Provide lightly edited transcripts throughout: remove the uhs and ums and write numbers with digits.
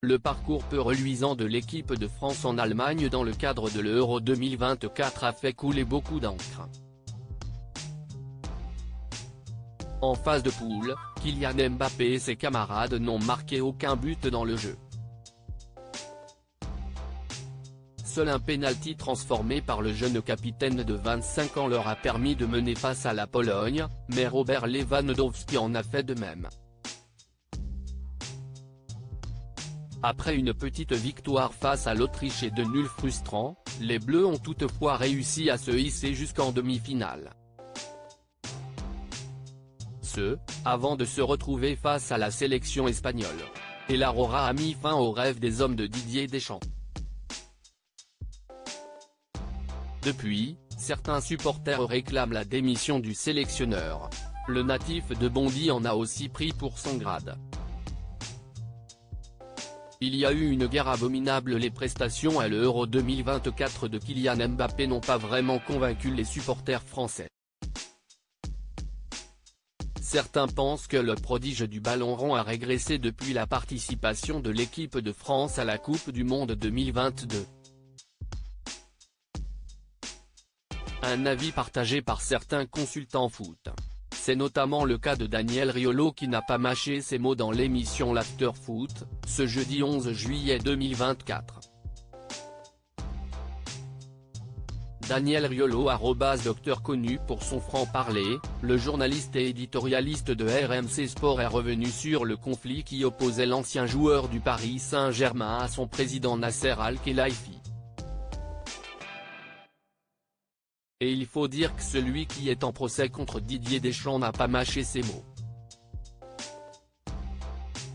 Le parcours peu reluisant de l'équipe de France en Allemagne dans le cadre de l'Euro 2024 a fait couler beaucoup d'encre. En phase de poule, Kylian Mbappé et ses camarades n'ont marqué aucun but dans le jeu. Seul un pénalty transformé par le jeune capitaine de 25 ans leur a permis de mener face à la Pologne, mais Robert Lewandowski en a fait de même. Après une petite victoire face à l'Autriche et de nuls frustrants, les Bleus ont toutefois réussi à se hisser jusqu'en demi-finale. Avant de se retrouver face à la sélection espagnole. Et l'Aurora a mis fin au rêve des hommes de Didier Deschamps. Depuis, certains supporters réclament la démission du sélectionneur. Le natif de Bondy en a aussi pris pour son grade. Il y a eu une guerre abominable. Les prestations à l'Euro 2024 de Kylian Mbappé n'ont pas vraiment convaincu les supporters français. Certains pensent que le prodige du ballon rond a régressé depuis la participation de l'équipe de France à la Coupe du Monde 2022. Un avis partagé par certains consultants foot. C'est notamment le cas de Daniel Riolo qui n'a pas mâché ses mots dans l'émission l'After Foot, ce jeudi 11 juillet 2024. Daniel Riolo @docteur connu pour son franc-parler, le journaliste et éditorialiste de RMC Sport est revenu sur le conflit qui opposait l'ancien joueur du Paris Saint-Germain à son président Nasser Al-Khelaifi. Et il faut dire que celui qui est en procès contre Didier Deschamps n'a pas mâché ses mots.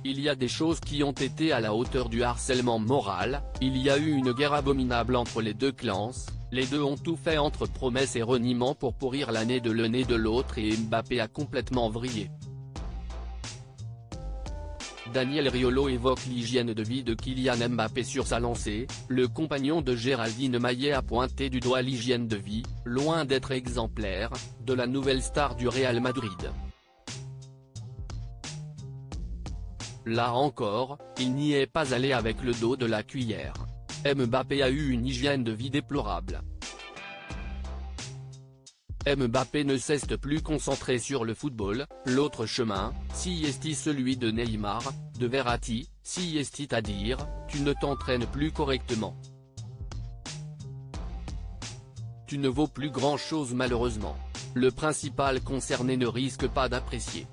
Il y a des choses qui ont été à la hauteur du harcèlement moral, il y a eu une guerre abominable entre les deux clans, les deux ont tout fait entre promesses et reniements pour pourrir l'année de l'un et de l'autre et Mbappé a complètement vrillé. Daniel Riolo évoque l'hygiène de vie de Kylian Mbappé sur sa lancée, le compagnon de Géraldine Maillet a pointé du doigt l'hygiène de vie, loin d'être exemplaire, de la nouvelle star du Real Madrid. Là encore, il n'y est pas allé avec le dos de la cuillère. Mbappé a eu une hygiène de vie déplorable. Mbappé ne s'est plus concentré sur le football, l'autre chemin, si est celui de Neymar, de Verratti, si est à dire, tu ne t'entraînes plus correctement. Tu ne vaux plus grand chose malheureusement. Le principal concerné ne risque pas d'apprécier.